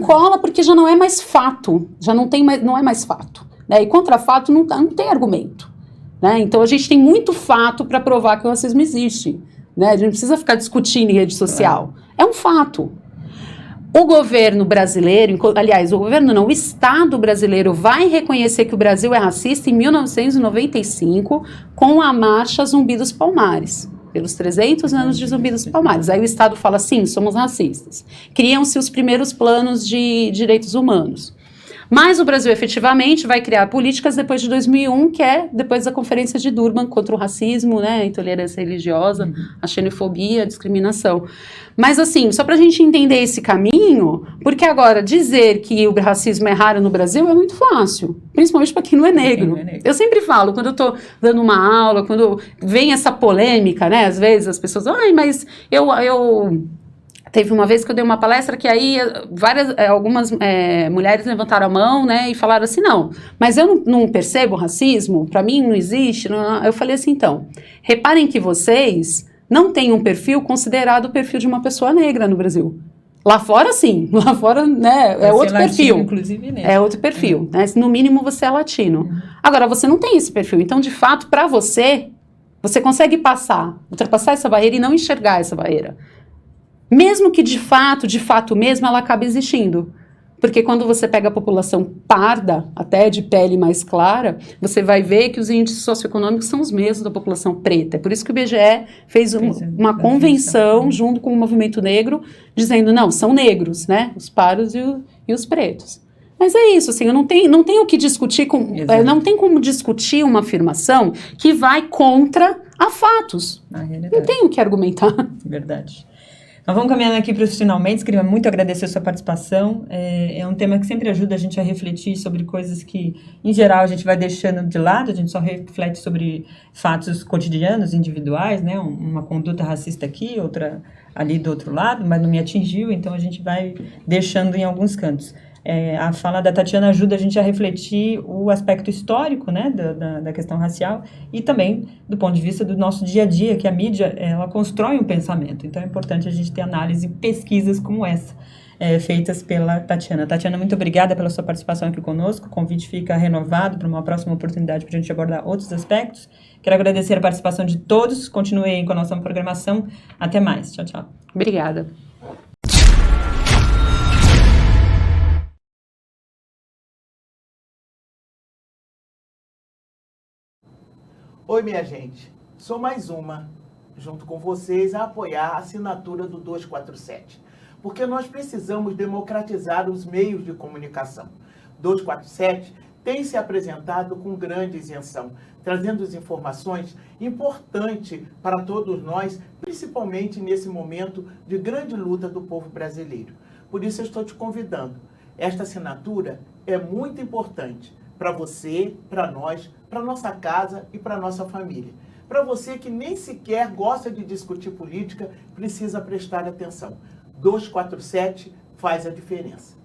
cola, porque já não é mais fato, não é mais fato. Né? E contra fato não tem argumento. Né? Então, a gente tem muito fato para provar que o racismo existe. Né? A gente não precisa ficar discutindo em rede social. É um fato. O governo brasileiro, aliás, o Estado brasileiro vai reconhecer que o Brasil é racista em 1995 com a marcha Zumbi dos Palmares, pelos 300 anos de Zumbi dos Palmares. Aí o Estado fala, sim, somos racistas. Criam-se os primeiros planos de direitos humanos. Mas o Brasil efetivamente vai criar políticas depois de 2001, que é depois da Conferência de Durban contra o racismo, né, a intolerância religiosa, a xenofobia, a discriminação. Mas assim, só para a gente entender esse caminho, porque agora dizer que o racismo é raro no Brasil é muito fácil, principalmente para quem não é negro. Eu sempre falo, quando eu estou dando uma aula, quando vem essa polêmica, né, às vezes as pessoas, mas teve uma vez que eu dei uma palestra que aí algumas mulheres levantaram a mão, né, e falaram assim, não, mas eu não percebo racismo, para mim não existe. Não. Eu falei assim, então, reparem que vocês não têm um perfil considerado o perfil de uma pessoa negra no Brasil. Lá fora, sim. Lá fora, né, é outro perfil. Inclusive, né? É outro perfil. Né? No mínimo, você é latino. Agora, você não tem esse perfil. Então, de fato, para você consegue ultrapassar essa barreira e não enxergar essa barreira. Mesmo que de fato mesmo, ela acabe existindo. Porque quando você pega a população parda, até de pele mais clara, você vai ver que os índices socioeconômicos são os mesmos da população preta. É por isso que o IBGE fez uma convenção junto com o movimento negro, dizendo, não, são negros, né? Os pardos e os pretos. Mas é isso, assim, eu não tenho o que discutir, não tem como discutir uma afirmação que vai contra a fatos. Não tenho o que argumentar. Verdade. Nós vamos caminhando aqui para os finalmente, queria muito agradecer a sua participação, é um tema que sempre ajuda a gente a refletir sobre coisas que, em geral, a gente vai deixando de lado, a gente só reflete sobre fatos cotidianos, individuais, né, uma conduta racista aqui, outra ali do outro lado, mas não me atingiu, então a gente vai deixando em alguns cantos. A fala da Tatiana ajuda a gente a refletir o aspecto histórico, né, da questão racial e também do ponto de vista do nosso dia a dia, que a mídia, ela constrói um pensamento. Então é importante a gente ter análise e pesquisas como essa, feitas pela Tatiana. Tatiana, muito obrigada pela sua participação aqui conosco. O convite fica renovado para uma próxima oportunidade para a gente abordar outros aspectos. Quero agradecer a participação de todos. Continuem com a nossa programação. Até mais. Tchau, tchau. Obrigada. Oi, minha gente. Sou mais uma, junto com vocês, a apoiar a assinatura do 247. Porque nós precisamos democratizar os meios de comunicação. 247 tem se apresentado com grande isenção, trazendo as informações importantes para todos nós, principalmente nesse momento de grande luta do povo brasileiro. Por isso eu estou te convidando. Esta assinatura é muito importante para você, para nós, para nossa casa e para nossa família. Para você que nem sequer gosta de discutir política, precisa prestar atenção. 247 faz a diferença.